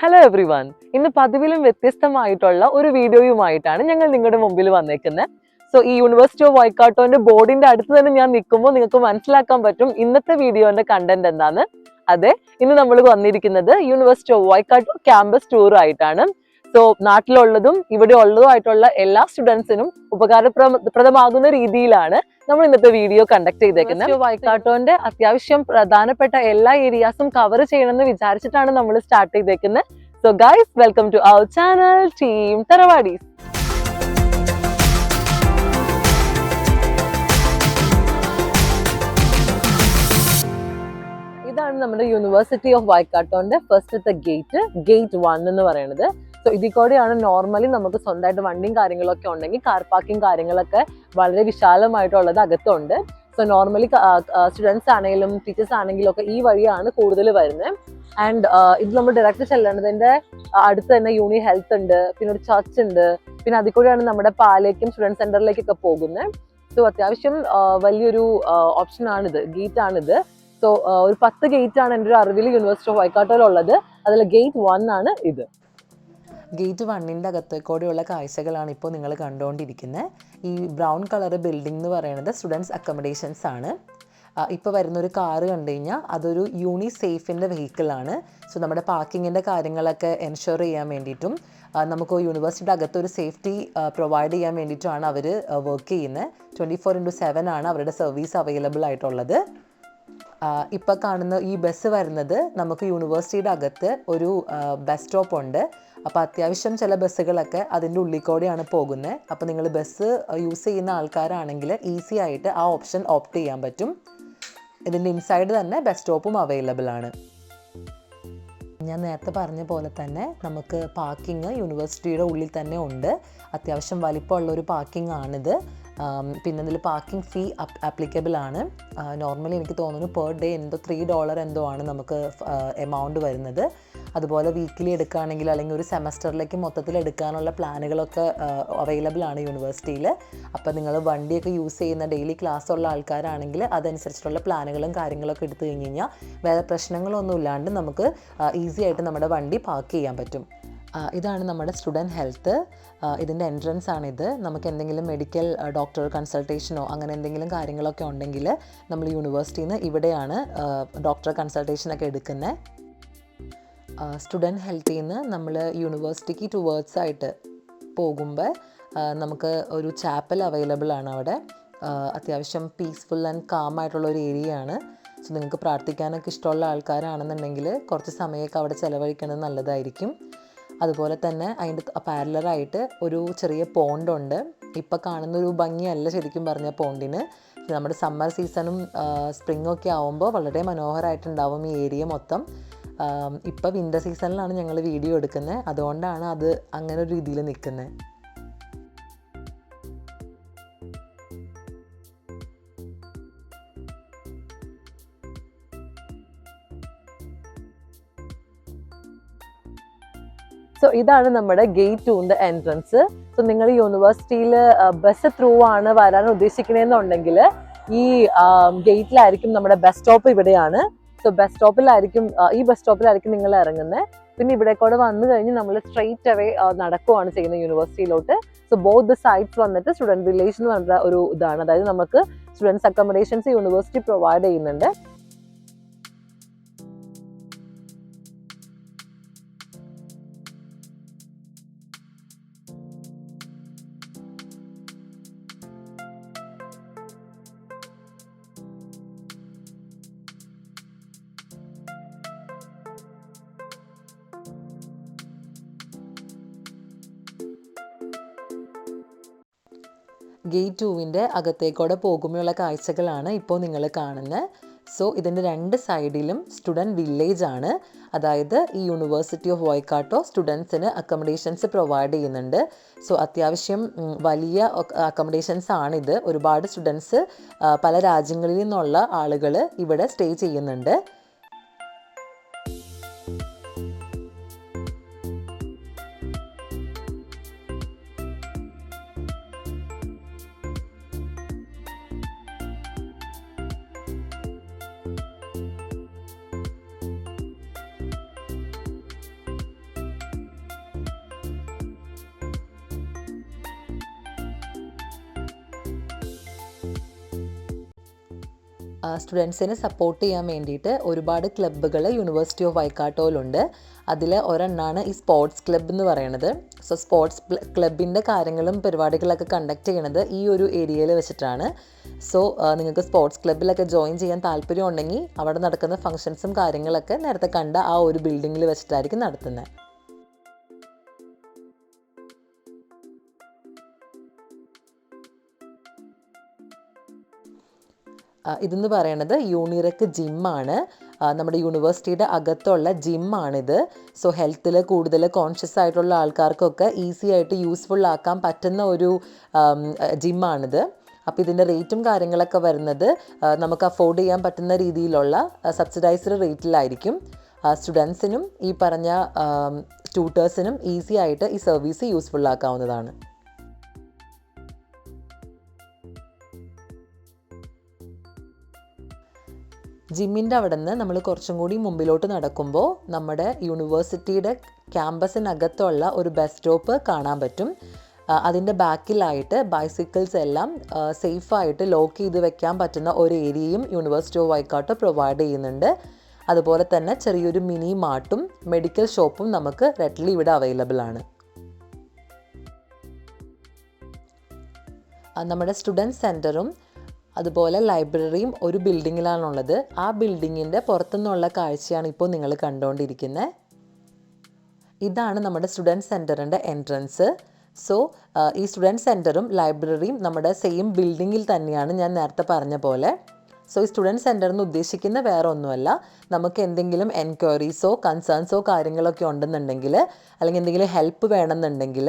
Hello every one. ഇന്ന് പതിവിലും വ്യത്യസ്തമായിട്ടുള്ള ഒരു വീഡിയോയുമായിട്ടാണ് ഞങ്ങൾ നിങ്ങളുടെ മുമ്പിൽ വന്നേക്കുന്നത്. സോ ഈ യൂണിവേഴ്സിറ്റി ഓഫ് വൈക്കാട്ടോന്റെ ബോർഡിന്റെ അടുത്ത് തന്നെ ഞാൻ നിൽക്കുമ്പോൾ നിങ്ങൾക്ക് മനസ്സിലാക്കാൻ പറ്റും ഇന്നത്തെ വീഡിയോന്റെ കണ്ടന്റ് എന്താന്ന്. അതെ, ഇന്ന് നമ്മൾ വന്നിരിക്കുന്നത് യൂണിവേഴ്സിറ്റി ഓഫ് വൈക്കാട്ടോ ക്യാമ്പസ് ടൂർ ആയിട്ടാണ്. സോ നാട്ടിലുള്ളതും ഇവിടെ ഉള്ളതുമായിട്ടുള്ള എല്ലാ സ്റ്റുഡൻസിനും ഉപകാരപ്രദമാകുന്ന രീതിയിലാണ് നമ്മൾ ഇന്നത്തെ വീഡിയോ കണ്ടക്ട് ചെയ്തേക്കുന്നത്. വൈക്കാട്ടോന്റെ അത്യാവശ്യം പ്രധാനപ്പെട്ട എല്ലാ ഏരിയാസും കവർ ചെയ്യണമെന്ന് വിചാരിച്ചിട്ടാണ് നമ്മൾ സ്റ്റാർട്ട് ചെയ്തേക്കുന്നത്. So guys, welcome to our channel team Tharavadis. ഇതാണ് നമ്മുടെ യൂണിവേഴ്സിറ്റി ഓഫ് വൈക്കാട്ടോന്റെ ഫസ്റ്റത്തെ ഗേറ്റ് 1 എന്ന് പറയുന്നത്. സോ ഇതിൽ കൂടെയാണ് നോർമലി നമുക്ക് സ്വന്തമായിട്ട് വണ്ടിയും കാര്യങ്ങളൊക്കെ ഉണ്ടെങ്കിൽ കാർ പാർക്കിംഗ് കാര്യങ്ങളൊക്കെ വളരെ വിശാലമായിട്ടുള്ളത് അകത്തുണ്ട്. സോ നോർമലി സ്റ്റുഡൻസ് ആണെങ്കിലും ടീച്ചേഴ്സ് ആണെങ്കിലും ഒക്കെ ഈ വഴിയാണ് കൂടുതൽ വരുന്നത്. ആൻഡ് ഇത് നമ്മൾ ഡയറക്റ്റ് ചെല്ലേണ്ടതിന്റെ അടുത്ത് തന്നെ യൂണി ഹെൽത്ത് ഉണ്ട്, പിന്നെ ഒരു ചർച്ച് ഉണ്ട്, പിന്നെ അതിൽ കൂടെയാണ് നമ്മുടെ പാലേക്കും സ്റ്റുഡൻറ് സെന്ററിലേക്കൊക്കെ പോകുന്നത്. സോ അത്യാവശ്യം വലിയൊരു ഓപ്ഷൻ ആണിത്, ഗേറ്റ് ആണിത്. സോ ഒരു 10 ഗേറ്റ് ആണ് എൻ്റെ ഒരു അറിവിൽ യൂണിവേഴ്സിറ്റി ഓഫ് വൈക്കാട്ടോയിലുള്ളത്. അതിൽ ഗേറ്റ് 1 ആണ് ഇത്. ഗേറ്റ് 1ൻ്റെ അകത്തേക്കൂടെയുള്ള കാഴ്ചകളാണ് ഇപ്പോൾ നിങ്ങൾ കണ്ടുകൊണ്ടിരിക്കുന്നത്. ഈ ബ്രൗൺ കളർ ബിൽഡിംഗ് എന്ന് പറയുന്നത് സ്റ്റുഡൻസ് അക്കോമഡേഷൻസ് ആണ്. ഇപ്പോൾ വരുന്നൊരു കാറ് കണ്ടു കഴിഞ്ഞാൽ അതൊരു യൂണിസേഫിൻ്റെ വെഹിക്കിളാണ്. സോ നമ്മുടെ പാർക്കിങ്ങിൻ്റെ കാര്യങ്ങളൊക്കെ എൻഷുർ ചെയ്യാൻ വേണ്ടിയിട്ടും നമുക്ക് യൂണിവേഴ്സിറ്റിയുടെ അകത്തൊരു സേഫ്റ്റി പ്രൊവൈഡ് ചെയ്യാൻ വേണ്ടിയിട്ടുമാണ് അവർ വർക്ക് ചെയ്യുന്നത്. 24/7 ആണ് അവരുടെ സർവീസ് അവൈലബിൾ ആയിട്ടുള്ളത്. ഇപ്പോൾ കാണുന്ന ഈ ബസ് വരുന്നത് നമുക്ക് യൂണിവേഴ്സിറ്റിയുടെ അകത്ത് ഒരു ബസ് സ്റ്റോപ്പ് ഉണ്ട്. അപ്പോൾ അത്യാവശ്യം ചില ബസ്സുകളൊക്കെ അതിൻ്റെ ഉള്ളിൽ കൂടെയാണ് പോകുന്നത്. അപ്പോൾ നിങ്ങൾ ബസ് യൂസ് ചെയ്യുന്ന ആൾക്കാരാണെങ്കിൽ ഈസി ആയിട്ട് ആ ഓപ്ഷൻ ഓപ്റ്റ് ചെയ്യാൻ പറ്റും. ഇതിൻ്റെ ഇൻസൈഡ് തന്നെ ബസ് സ്റ്റോപ്പും അവൈലബിൾ ആണ്. ഞാൻ നേരത്തെ പറഞ്ഞ പോലെ തന്നെ നമുക്ക് പാർക്കിംഗ് യൂണിവേഴ്സിറ്റിയുടെ ഉള്ളിൽ തന്നെ ഉണ്ട്. അത്യാവശ്യം വലിപ്പമുള്ളൊരു പാർക്കിംഗ് ആണിത്. പിന്നെ ഇതിൽ പാർക്കിംഗ് ഫീ ആപ്ലിക്കബിൾ ആണ്. നോർമലി എനിക്ക് തോന്നുന്നു പെർ ഡേ എന്തോ $3 എന്തോ ആണ് നമുക്ക് എമൗണ്ട് വരുന്നത്. അതുപോലെ വീക്കിലി എടുക്കുകയാണെങ്കിൽ അല്ലെങ്കിൽ ഒരു സെമസ്റ്ററിലേക്ക് മൊത്തത്തിൽ എടുക്കാനുള്ള പ്ലാനുകളൊക്കെ അവൈലബിൾ ആണ് യൂണിവേഴ്സിറ്റിയിൽ. അപ്പോൾ നിങ്ങൾ വണ്ടിയൊക്കെ യൂസ് ചെയ്യുന്ന ഡെയിലി ക്ലാസ് ഉള്ള ആൾക്കാരാണെങ്കിൽ അതനുസരിച്ചിട്ടുള്ള പ്ലാനുകളും കാര്യങ്ങളൊക്കെ എടുത്തു കഴിഞ്ഞ് കഴിഞ്ഞാൽ വേറെ പ്രശ്നങ്ങളൊന്നും ഇല്ലാണ്ട് നമുക്ക് ഈസി ആയിട്ട് നമ്മുടെ വണ്ടി പാർക്ക് ചെയ്യാൻ പറ്റും. ഇതാണ് നമ്മുടെ സ്റ്റുഡൻറ്റ് ഹെൽത്ത്. ഇതിൻ്റെ എൻട്രൻസ് ആണിത്. നമുക്ക് എന്തെങ്കിലും മെഡിക്കൽ ഡോക്ടർ കൺസൾട്ടേഷനോ അങ്ങനെ എന്തെങ്കിലും കാര്യങ്ങളൊക്കെ ഉണ്ടെങ്കിൽ നമ്മൾ യൂണിവേഴ്സിറ്റിയിൽ നിന്ന് ഇവിടെയാണ് ഡോക്ടർ കൺസൾട്ടേഷനൊക്കെ എടുക്കുന്നത്. സ്റ്റുഡൻറ്റ് ഹെൽത്തിൽ നിന്ന് നമ്മൾ യൂണിവേഴ്സിറ്റിക്ക് ടുവേർഡ്സ് ആയിട്ട് പോകുമ്പോൾ നമുക്ക് ഒരു ചാപ്പൽ അവൈലബിൾ ആണ് അവിടെ. അത്യാവശ്യം പീസ്ഫുൾ ആൻഡ് കാം ആയിട്ടുള്ള ഒരു ഏരിയ ആണ്. സോ നിങ്ങൾക്ക് പ്രാർത്ഥിക്കാനൊക്കെ ഇഷ്ടമുള്ള ആൾക്കാരാണെന്നുണ്ടെങ്കിൽ കുറച്ച് സമയമൊക്കെ അവിടെ ചിലവഴിക്കുന്നത് നല്ലതായിരിക്കും. അതുപോലെ തന്നെ അതിൻ്റെ പാരലറായിട്ട് ഒരു ചെറിയ പോണ്ടുണ്ട്. ഇപ്പോൾ കാണുന്നൊരു ഭംഗിയല്ല ശരിക്കും പറഞ്ഞ പോണ്ടിന്. നമ്മുടെ സമ്മർ സീസണും സ്പ്രിങ്ങൊക്കെ ആവുമ്പോൾ വളരെ മനോഹരമായിട്ടുണ്ടാവും ഈ ഏരിയ മൊത്തം. ഇപ്പോൾ വിൻ്റർ സീസണിലാണ് ഞങ്ങൾ വീഡിയോ എടുക്കുന്നത്, അതുകൊണ്ടാണ് അത് അങ്ങനെ ഒരു രീതിയിൽ നിൽക്കുന്നത്. സോ ഇതാണ് നമ്മുടെ ഗേറ്റ് 2ന്റെ എൻട്രൻസ്. സോ നിങ്ങൾ യൂണിവേഴ്സിറ്റിയിൽ ബസ് ത്രൂ ആണ് വരാൻ ഉദ്ദേശിക്കണമെന്നുണ്ടെങ്കിൽ ഈ ഗേറ്റിലായിരിക്കും നമ്മുടെ ബസ് സ്റ്റോപ്പ് ഇവിടെയാണ്. സോ ഈ ബസ് സ്റ്റോപ്പിലായിരിക്കും നിങ്ങൾ ഇറങ്ങുന്നത്. പിന്നെ ഇവിടെ കൂടെ വന്നു കഴിഞ്ഞ് നമ്മൾ സ്ട്രെയിറ്റ് അവേ നടക്കുവാണ് ചെയ്യുന്നത് യൂണിവേഴ്സിറ്റിയിലോട്ട്. സോ ബോത്ത് ദ സൈഡ്സ് വന്നിട്ട് സ്റ്റുഡൻറ് വില്ലേജ് എന്ന് പറഞ്ഞ ഒരു ഇതാണ്. അതായത് നമുക്ക് സ്റ്റുഡൻസ് അക്കോമഡേഷൻസ് യൂണിവേഴ്സിറ്റി പ്രൊവൈഡ് ചെയ്യുന്നുണ്ട്. ഗേറ്റ് 2ൻ്റെ അകത്തേക്കൂടെ പോകുമ്പോഴുള്ള കാഴ്ചകളാണ് ഇപ്പോൾ നിങ്ങൾ കാണുന്നത്. സോ ഇതിൻ്റെ 2 സൈഡിലും സ്റ്റുഡൻറ്റ് വില്ലേജ് ആണ്. അതായത് ഈ യൂണിവേഴ്സിറ്റി ഓഫ് വൈക്കാട്ടോ സ്റ്റുഡൻസിന് അക്കോമഡേഷൻസ് പ്രൊവൈഡ് ചെയ്യുന്നുണ്ട്. സോ അത്യാവശ്യം വലിയ അക്കോമഡേഷൻസ് ആണിത്. ഒരുപാട് സ്റ്റുഡൻസ് പല രാജ്യങ്ങളിൽ നിന്നുള്ള ആളുകൾ ഇവിടെ സ്റ്റേ ചെയ്യുന്നുണ്ട്. സ്റ്റുഡൻസിനെ സപ്പോർട്ട് ചെയ്യാൻ വേണ്ടിയിട്ട് ഒരുപാട് ക്ലബ്ബുകൾ യൂണിവേഴ്സിറ്റി ഓഫ് വൈക്കാട്ടോയിലുണ്ട്. അതിൽ ഒരെണ്ണമാണ് ഈ സ്പോർട്സ് ക്ലബ്ബ് എന്ന് പറയുന്നത്. സോ സ്പോർട്സ് ക്ലബിൻ്റെ കാര്യങ്ങളും പരിപാടികളൊക്കെ കണ്ടക്ട് ചെയ്യണത് ഈ ഒരു ഏരിയയിൽ വെച്ചിട്ടാണ്. സോ നിങ്ങൾക്ക് സ്പോർട്സ് ക്ലബ്ബിലൊക്കെ ജോയിൻ ചെയ്യാൻ താല്പര്യം ഉണ്ടെങ്കിൽ അവിടെ നടക്കുന്ന ഫങ്ഷൻസും കാര്യങ്ങളൊക്കെ നേരത്തെ കണ്ട ആ ഒരു ബിൽഡിങ്ങിൽ വെച്ചിട്ടായിരിക്കും നടത്തുന്നത്. ഇതെന്ന് പറയണത് യൂണിറെക് ജിമ്മാണ്. നമ്മുടെ യൂണിവേഴ്സിറ്റിയുടെ അകത്തുള്ള ജിമ്മാണിത്. സോ ഹെൽത്തിൽ കൂടുതൽ കോൺഷ്യസ് ആയിട്ടുള്ള ആൾക്കാർക്കൊക്കെ ഈസി ആയിട്ട് യൂസ്ഫുൾ ആക്കാൻ പറ്റുന്ന ഒരു ജിമ്മാണിത്. അപ്പോൾ ഇതിൻ്റെ റേറ്റും കാര്യങ്ങളൊക്കെ വരുന്നത് നമുക്ക് അഫോർഡ് ചെയ്യാൻ പറ്റുന്ന രീതിയിലുള്ള സബ്സിഡൈസ്ഡ് റേറ്റിലായിരിക്കും. സ്റ്റുഡൻസിനും ഈ പറഞ്ഞ ട്യൂട്ടേഴ്സിനും ഈസി ആയിട്ട് ഈ സർവീസ് യൂസ്ഫുൾ ആക്കാവുന്നതാണ്. ജിമ്മിൻ്റെ അവിടെ നിന്ന് നമ്മൾ കുറച്ചും കൂടി മുമ്പിലോട്ട് നടക്കുമ്പോൾ നമ്മുടെ യൂണിവേഴ്സിറ്റിയുടെ ക്യാമ്പസിനകത്തുള്ള ഒരു ബസ് സ്റ്റോപ്പ് കാണാൻ പറ്റും. അതിൻ്റെ ബാക്കിലായിട്ട് ബൈസിക്കിൾസ് എല്ലാം സേഫായിട്ട് ലോക്ക് ചെയ്ത് വെക്കാൻ പറ്റുന്ന ഒരു ഏരിയയും യൂണിവേഴ്സിറ്റി ഓഫ് വൈക്കാട്ടോ പ്രൊവൈഡ് ചെയ്യുന്നുണ്ട്. അതുപോലെ തന്നെ ചെറിയൊരു മിനി മാർട്ടും മെഡിക്കൽ ഷോപ്പും നമുക്ക് റെഡ്ലി ഇവിടെ അവൈലബിൾ ആണ്. നമ്മുടെ സ്റ്റുഡൻറ് സെൻറ്ററും അതുപോലെ ലൈബ്രറിയും ഒരു ബിൽഡിങ്ങിലാണുള്ളത്. ആ ബിൽഡിങ്ങിൻ്റെ പുറത്തുനിന്നുള്ള കാഴ്ചയാണ് ഇപ്പോൾ നിങ്ങൾ കണ്ടുകൊണ്ടിരിക്കുന്നത്. ഇതാണ് നമ്മുടെ സ്റ്റുഡൻറ് സെൻറ്ററിൻ്റെ എൻട്രൻസ്. സോ ഈ സ്റ്റുഡൻറ് സെൻറ്ററും ലൈബ്രറിയും നമ്മുടെ സെയിം ബിൽഡിങ്ങിൽ തന്നെയാണ്, ഞാൻ നേരത്തെ പറഞ്ഞ പോലെ. സോ ഈ സ്റ്റുഡൻറ് സെൻറ്ററിൽ നിന്ന് ഉദ്ദേശിക്കുന്ന വേറെ ഒന്നുമല്ല, നമുക്ക് എന്തെങ്കിലും എൻക്വയറീസോ കൺസേൺസോ കാര്യങ്ങളൊക്കെ ഉണ്ടെന്നുണ്ടെങ്കിൽ, അല്ലെങ്കിൽ എന്തെങ്കിലും ഹെൽപ്പ് വേണമെന്നുണ്ടെങ്കിൽ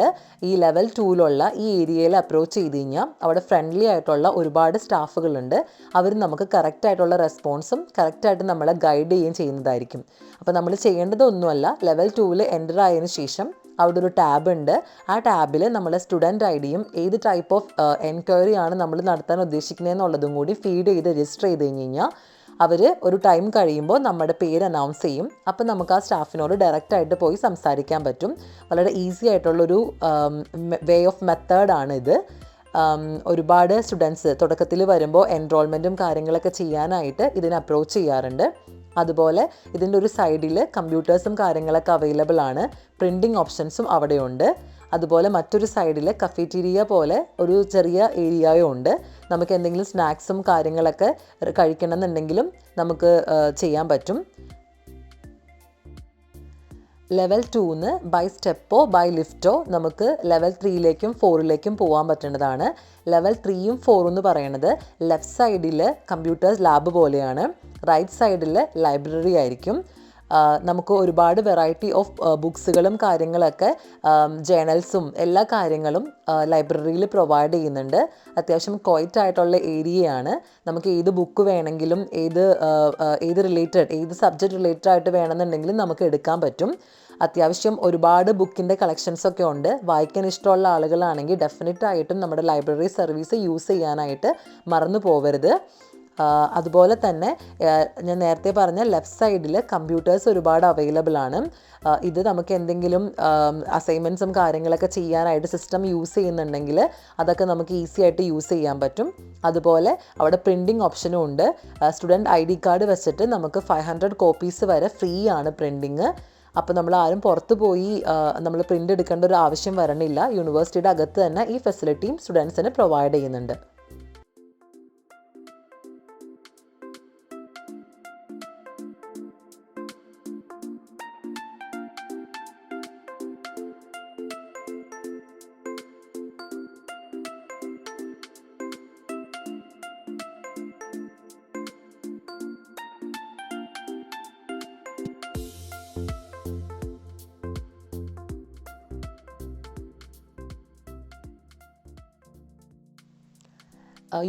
ഈ ലെവൽ 2 ഈ ഏരിയയിൽ അപ്രോച്ച് ചെയ്ത് കഴിഞ്ഞാൽ അവിടെ ഫ്രണ്ട്ലി ആയിട്ടുള്ള ഒരുപാട് സ്റ്റാഫുകളുണ്ട്. അവർ നമുക്ക് കറക്റ്റായിട്ടുള്ള റെസ്പോൺസും കറക്റ്റായിട്ട് നമ്മളെ ഗൈഡ് ചെയ്യുകയും ചെയ്യുന്നതായിരിക്കും. അപ്പോൾ നമ്മൾ ചെയ്യേണ്ടതൊന്നുമല്ല, ലെവൽ 2 എൻ്റർ ആയതിനു ശേഷം അവിടെ ഒരു ടാബ് ഉണ്ട്. ആ ടാബിൽ നമ്മളെ സ്റ്റുഡൻറ്റ് ഐ ഡിയും ഏത് ടൈപ്പ് ഓഫ് എൻക്വയറി ആണ് നമ്മൾ നടത്താൻ ഉദ്ദേശിക്കുന്നതെന്നുള്ളതും കൂടി ഫീഡ് ചെയ്ത് രജിസ്റ്റർ ചെയ്ത് കഴിഞ്ഞാൽ അവർ ഒരു ടൈം കഴിയുമ്പോൾ നമ്മുടെ പേര് അനൗൺസ് ചെയ്യും. അപ്പോൾ നമുക്ക് ആ സ്റ്റാഫിനോട് ഡയറക്റ്റായിട്ട് പോയി സംസാരിക്കാൻ പറ്റും. വളരെ ഈസി ആയിട്ടുള്ളൊരു വേ ഓഫ് മെത്തേഡാണ് ഇത്. ഒരുപാട് സ്റ്റുഡൻസ് തുടക്കത്തിൽ വരുമ്പോൾ എൻറോൾമെൻറ്റും കാര്യങ്ങളൊക്കെ ചെയ്യാനായിട്ട് ഇതിനെ അപ്രോച്ച് ചെയ്യാറുണ്ട്. അതുപോലെ ഇതിൻ്റെ ഒരു സൈഡിൽ കമ്പ്യൂട്ടേഴ്സും കാര്യങ്ങളൊക്കെ അവൈലബിൾ ആണ്. പ്രിൻറ്റിംഗ് ഓപ്ഷൻസും അവിടെയുണ്ട്. അതുപോലെ മറ്റൊരു സൈഡിൽ കഫറ്റീരിയ പോലെ ഒരു ചെറിയ ഏരിയയും ഉണ്ട്. നമുക്ക് എന്തെങ്കിലും സ്നാക്സും കാര്യങ്ങളൊക്കെ കഴിക്കണമെന്നുണ്ടെങ്കിലും നമുക്ക് ചെയ്യാൻ പറ്റും. ലെവൽ 2 ബൈ സ്റ്റെപ്പോ ബൈ ലിഫ്റ്റോ നമുക്ക് ലെവൽ 3ലേക്കും 4ലേക്കും പോകാൻ പറ്റുന്നതാണ്. ലെവൽ 3ഉം 4 എന്ന് പറയുന്നത് ലെഫ്റ്റ് സൈഡിൽ കമ്പ്യൂട്ടേഴ്സ് ലാബ് പോലെയാണ്, റൈറ്റ് സൈഡിൽ ലൈബ്രറി ആയിരിക്കും. നമുക്ക് ഒരുപാട് വെറൈറ്റി ഓഫ് ബുക്സുകളും കാര്യങ്ങളൊക്കെ ജേണൽസും എല്ലാ കാര്യങ്ങളും ലൈബ്രറിയിൽ പ്രൊവൈഡ് ചെയ്യുന്നുണ്ട്. അത്യാവശ്യം ക്വയറ്റ് ആയിട്ടുള്ള ഏരിയയാണ്. നമുക്ക് ഏത് ബുക്ക് വേണമെങ്കിലും ഏത് സബ്ജക്റ്റ് റിലേറ്റഡ് ആയിട്ട് വേണമെന്നുണ്ടെങ്കിലും നമുക്ക് എടുക്കാൻ പറ്റും. അത്യാവശ്യം ഒരുപാട് ബുക്കിൻ്റെ കളക്ഷൻസൊക്കെ ഉണ്ട്. വായിക്കാൻ ഇഷ്ടമുള്ള ആളുകളാണെങ്കിൽ ഡെഫിനറ്റായിട്ടും നമ്മുടെ ലൈബ്രറി സർവീസ് യൂസ് ചെയ്യാനായിട്ട് മറന്നു പോകരുത്. അതുപോലെ തന്നെ ഞാൻ നേരത്തെ പറഞ്ഞ ലെഫ്റ്റ് സൈഡിൽ കമ്പ്യൂട്ടേഴ്സ് ഒരുപാട് അവൈലബിൾ ആണ്. ഇത് നമുക്ക് എന്തെങ്കിലും അസൈൻമെൻറ്റ്സും കാര്യങ്ങളൊക്കെ ചെയ്യാനായിട്ട് സിസ്റ്റം യൂസ് ചെയ്യുന്നുണ്ടെങ്കിൽ അതൊക്കെ നമുക്ക് ഈസി ആയിട്ട് യൂസ് ചെയ്യാൻ പറ്റും. അതുപോലെ അവിടെ പ്രിൻറ്റിംഗ് ഓപ്ഷനും ഉണ്ട്. സ്റ്റുഡൻറ്റ് ID കാർഡ് വെച്ചിട്ട് നമുക്ക് 500 കോപ്പീസ് വരെ ഫ്രീ ആണ് പ്രിൻറ്റിങ്. അപ്പോൾ നമ്മൾ ആരും പുറത്ത് പോയി നമ്മൾ പ്രിൻ്റ് എടുക്കേണ്ട ഒരു ആവശ്യം വരണില്ല. യൂണിവേഴ്സിറ്റിയുടെ അകത്ത് തന്നെ ഈ ഫെസിലിറ്റിയും സ്റ്റുഡൻസിന് പ്രൊവൈഡ് ചെയ്യുന്നുണ്ട്.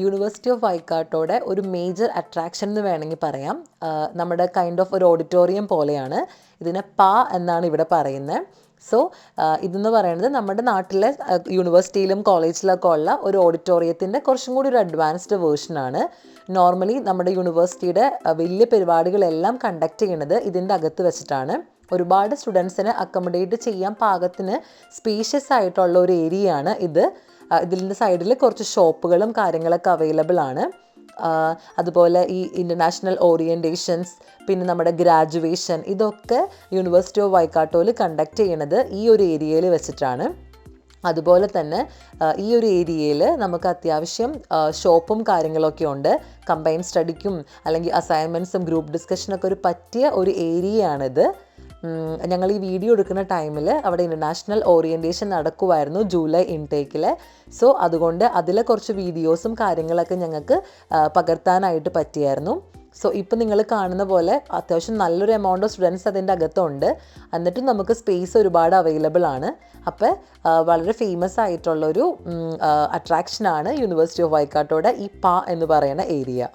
യൂണിവേഴ്സിറ്റി ഓഫ് വൈക്കാട്ടോടെ ഒരു മേജർ അട്രാക്ഷൻ എന്ന് വേണമെങ്കിൽ പറയാം. നമ്മുടെ കൈൻഡ് ഓഫ് ഒരു ഓഡിറ്റോറിയം പോലെയാണ്. ഇതിനെ എന്നാണ് ഇവിടെ പറയുന്നത്. സോ ഇതെന്ന് പറയുന്നത് നമ്മുടെ നാട്ടിലെ യൂണിവേഴ്സിറ്റിയിലും കോളേജിലൊക്കെ ഉള്ള ഒരു ഓഡിറ്റോറിയത്തിൻ്റെ കുറച്ചും കൂടി ഒരു അഡ്വാൻസ്ഡ് വേർഷനാണ്. നോർമലി നമ്മുടെ യൂണിവേഴ്സിറ്റിയുടെ വലിയ പരിപാടികളെല്ലാം കണ്ടക്ട് ചെയ്യുന്നത് ഇതിൻ്റെ അകത്ത് വെച്ചിട്ടാണ്. ഒരുപാട് സ്റ്റുഡൻസിനെ അക്കോമഡേറ്റ് ചെയ്യാൻ പാകത്തിന് സ്പേഷ്യസ് ആയിട്ടുള്ള ഒരു ഏരിയയാണ് ഇത്. ഇതിൻ്റെ സൈഡിൽ കുറച്ച് ഷോപ്പുകളും കാര്യങ്ങളൊക്കെ അവൈലബിൾ ആണ്. അതുപോലെ ഈ ഇൻ്റർനാഷണൽ ഓറിയൻറ്റേഷൻസ്, പിന്നെ നമ്മുടെ ഗ്രാജുവേഷൻ, ഇതൊക്കെ യൂണിവേഴ്സിറ്റി ഓഫ് വൈക്കാട്ടോയിൽ കണ്ടക്ട് ചെയ്യണത് ഈ ഒരു ഏരിയയിൽ വെച്ചിട്ടാണ്. അതുപോലെ തന്നെ ഈ ഒരു ഏരിയയിൽ നമുക്ക് അത്യാവശ്യം ഷോപ്പും കാര്യങ്ങളൊക്കെ ഉണ്ട്. കമ്പൈൻ സ്റ്റഡിക്കും അല്ലെങ്കിൽ അസൈൻമെൻറ്റ്സും ഗ്രൂപ്പ് ഡിസ്കഷനൊക്കെ ഒരു പറ്റിയ ഒരു ഏരിയയാണിത്. ഞങ്ങൾ ഈ വീഡിയോ എടുക്കുന്ന ടൈമിൽ അവിടെ ഇൻ്റർനാഷണൽ ഓറിയൻറ്റേഷൻ നടക്കുമായിരുന്നു ജൂലൈ ഇൻടേക്കിൽ. സോ അതുകൊണ്ട് അതിലെ കുറച്ച് വീഡിയോസും കാര്യങ്ങളൊക്കെ ഞങ്ങൾക്ക് പകർത്താനായിട്ട് പറ്റിയായിരുന്നു. സോ ഇപ്പം നിങ്ങൾ കാണുന്ന പോലെ അത്യാവശ്യം നല്ലൊരു എമൗണ്ട് ഓഫ് സ്റ്റുഡൻസ് അതിൻ്റെ അകത്തുണ്ട്. എന്നിട്ടും നമുക്ക് സ്പേസ് ഒരുപാട് അവൈലബിൾ ആണ്. അപ്പോൾ വളരെ ഫേമസ് ആയിട്ടുള്ളൊരു അട്രാക്ഷനാണ് യൂണിവേഴ്സിറ്റി ഓഫ് വൈക്കാട്ടോയുടെ ഈ പാ എന്ന് പറയുന്ന ഏരിയ.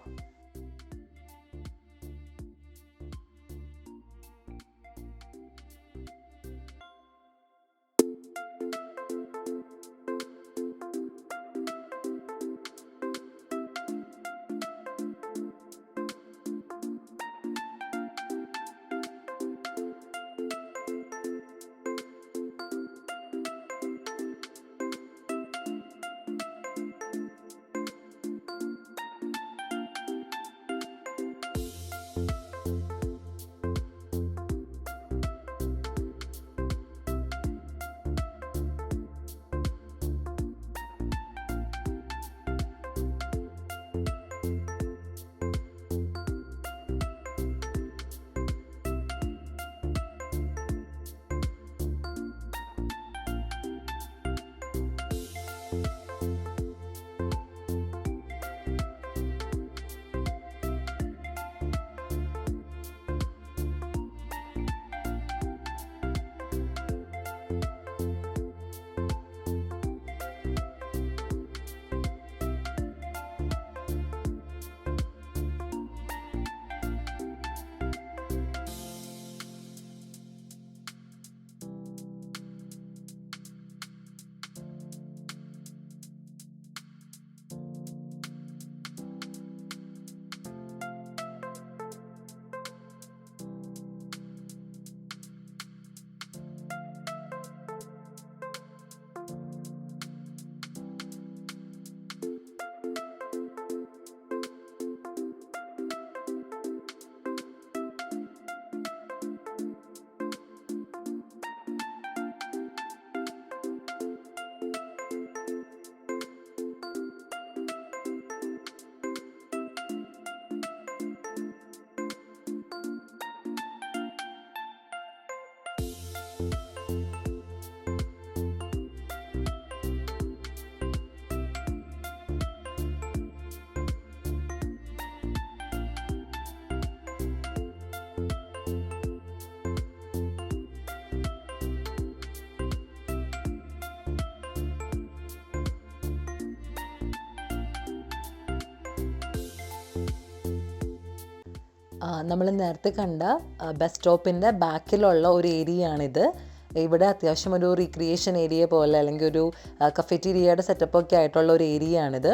നമ്മൾ നേരത്തെ കണ്ട ബസ് സ്റ്റോപ്പിൻ്റെ ബാക്കിലുള്ള ഒരു ഏരിയയാണിത്. ഇവിടെ അത്യാവശ്യം ഒരു റീക്രിയേഷൻ ഏരിയ പോലെ അല്ലെങ്കിൽ ഒരു കഫറ്റീരിയയുടെ സെറ്റപ്പൊക്കെ ആയിട്ടുള്ള ഒരു ഏരിയയാണിത്.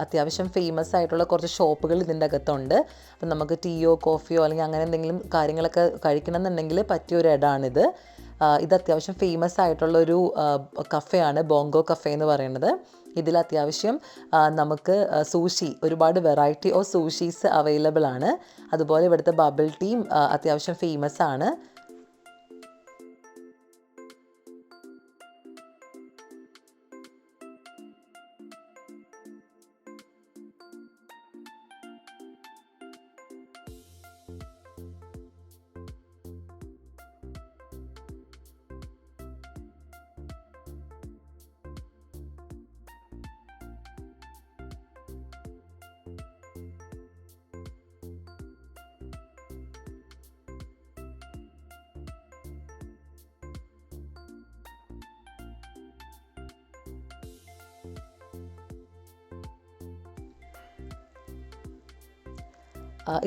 അത്യാവശ്യം ഫേമസ് ആയിട്ടുള്ള കുറച്ച് ഷോപ്പുകൾ ഇതിൻ്റെ അകത്തുണ്ട്. അപ്പം നമുക്ക് ടീയോ കോഫിയോ അല്ലെങ്കിൽ അങ്ങനെ എന്തെങ്കിലും കാര്യങ്ങളൊക്കെ കഴിക്കണമെന്നുണ്ടെങ്കിൽ പറ്റിയൊരു ഇടമാണിത്. ഇത് അത്യാവശ്യം ഫേമസ് ആയിട്ടുള്ളൊരു കഫേയാണ് ബോങ്കോ കഫേ എന്ന് പറയുന്നത്. ഇതിൽ അത്യാവശ്യം നമുക്ക് സൂഷി, ഒരുപാട് വെറൈറ്റി ഓഫ് സൂഷീസ് അവൈലബിൾ ആണ്. അതുപോലെ ഇവിടുത്തെ ബബിൾ ടീം അത്യാവശ്യം ഫേമസ് ആണ്.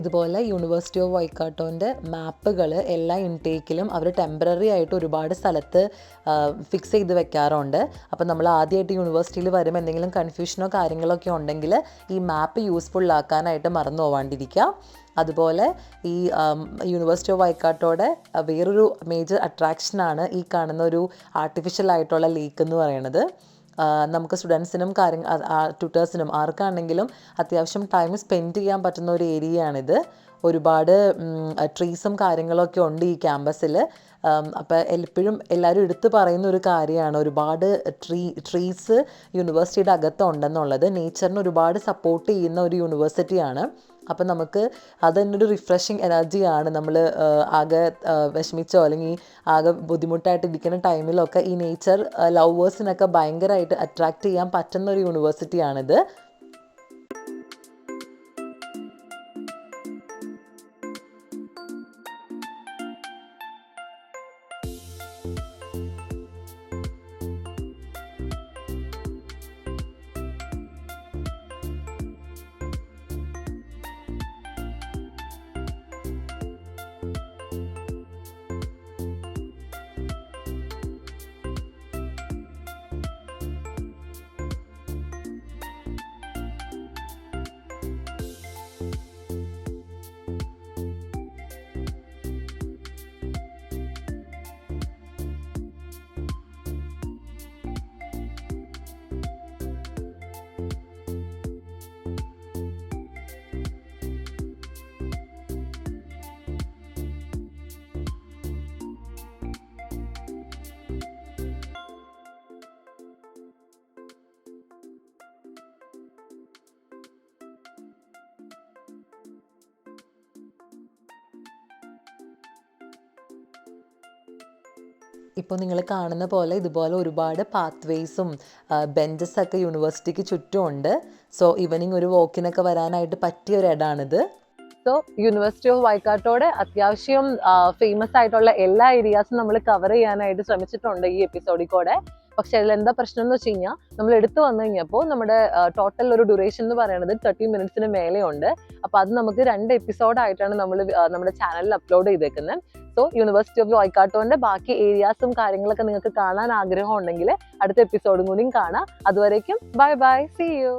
ഇതുപോലെ യൂണിവേഴ്സിറ്റി ഓഫ് വൈക്കാട്ടോൻ്റെ മാപ്പുകൾ എല്ലാ ഇൻടേക്കിലും അവർ ടെമ്പററി ആയിട്ട് ഒരുപാട് സ്ഥലത്ത് ഫിക്സ് ചെയ്ത് വെക്കാറുണ്ട്. അപ്പോൾ നമ്മൾ ആദ്യമായിട്ട് യൂണിവേഴ്സിറ്റിയിൽ വരുമ്പോൾ എന്തെങ്കിലും കൺഫ്യൂഷനോ കാര്യങ്ങളൊക്കെ ഉണ്ടെങ്കിൽ ഈ മാപ്പ് യൂസ്ഫുള്ളാക്കാനായിട്ട് മറന്നു പോവാണ്ടിരിക്കുക. അതുപോലെ ഈ യൂണിവേഴ്സിറ്റി ഓഫ് വൈക്കാട്ടോടെ വേറൊരു മേജർ അട്രാക്ഷനാണ് ഈ കാണുന്ന ഒരു ആർട്ടിഫിഷ്യൽ ആയിട്ടുള്ള ലേക്ക് എന്ന് പറയുന്നത്. നമുക്ക് സ്റ്റുഡൻസിനും ട്യൂട്ടേഴ്സിനും ആർക്കാണെങ്കിലും അത്യാവശ്യം ടൈം സ്പെൻഡ് ചെയ്യാൻ പറ്റുന്ന ഒരു ഏരിയയാണിത്. ഒരുപാട് ട്രീസും കാര്യങ്ങളൊക്കെ ഉണ്ട് ഈ ക്യാമ്പസിൽ. അപ്പോൾ എപ്പോഴും എല്ലാവരും എടുത്തു പറയുന്ന ഒരു കാര്യമാണ് ഒരുപാട് ട്രീസ് യൂണിവേഴ്സിറ്റിയുടെ അകത്തുണ്ടെന്നുള്ളത്. നേച്ചറിന് ഒരുപാട് സപ്പോർട്ട് ചെയ്യുന്ന ഒരു യൂണിവേഴ്സിറ്റിയാണ്. അപ്പം നമുക്ക് അത് തന്നെ ഒരു റിഫ്രഷിങ് എനർജിയാണ്. നമ്മൾ ആകെ വിഷമിച്ചോ അല്ലെങ്കിൽ ആകെ ബുദ്ധിമുട്ടായിട്ടിരിക്കുന്ന ടൈമിലൊക്കെ ഈ നേച്ചർ ലവേഴ്സിനൊക്കെ ഭയങ്കരമായിട്ട് അട്രാക്റ്റ് ചെയ്യാൻ പറ്റുന്ന ഒരു യൂണിവേഴ്സിറ്റിയാണിത്. ഇപ്പോൾ നിങ്ങൾ കാണുന്ന പോലെ ഇതുപോലെ ഒരുപാട് പാത്വേസും ബെഞ്ചസൊക്കെ യൂണിവേഴ്സിറ്റിക്ക് ചുറ്റുമുണ്ട്. സോ ഈവനിങ് ഒരു വോക്കിനൊക്കെ വരാനായിട്ട് പറ്റിയ ഒരു ഇടമാണിത്. സോ യൂണിവേഴ്സിറ്റി ഓഫ് വൈക്കാട്ടോടെ അത്യാവശ്യം ഫേമസ് ആയിട്ടുള്ള എല്ലാ ഏരിയാസും നമ്മൾ കവർ ചെയ്യാനായിട്ട് ശ്രമിച്ചിട്ടുണ്ട് ഈ എപ്പിസോഡിൽ കൂടെ. പക്ഷെ അതിൽ എന്താ പ്രശ്നം എന്ന് വെച്ച് കഴിഞ്ഞാൽ നമ്മൾ എടുത്തു വന്നു കഴിഞ്ഞപ്പോൾ നമ്മുടെ ടോട്ടൽ ഒരു ഡ്യൂറേഷൻ എന്ന് പറയുന്നത് 30 മിനിറ്റ്സിന് മേലെ ഉണ്ട്. അപ്പോൾ അത് നമുക്ക് 2 എപ്പിസോഡായിട്ടാണ് നമ്മൾ നമ്മുടെ ചാനലിൽ അപ്ലോഡ് ചെയ്തേക്കുന്നത്. സോ യൂണിവേഴ്സിറ്റി ഓഫ് വൈക്കാട്ടോന്റെ ബാക്കി ഏരിയാസും കാര്യങ്ങളൊക്കെ നിങ്ങൾക്ക് കാണാൻ ആഗ്രഹം ഉണ്ടെങ്കിൽ അടുത്ത എപ്പിസോഡും കൂടിയും കാണാം. അതുവരേക്കും ബൈ ബൈ, സീ യു.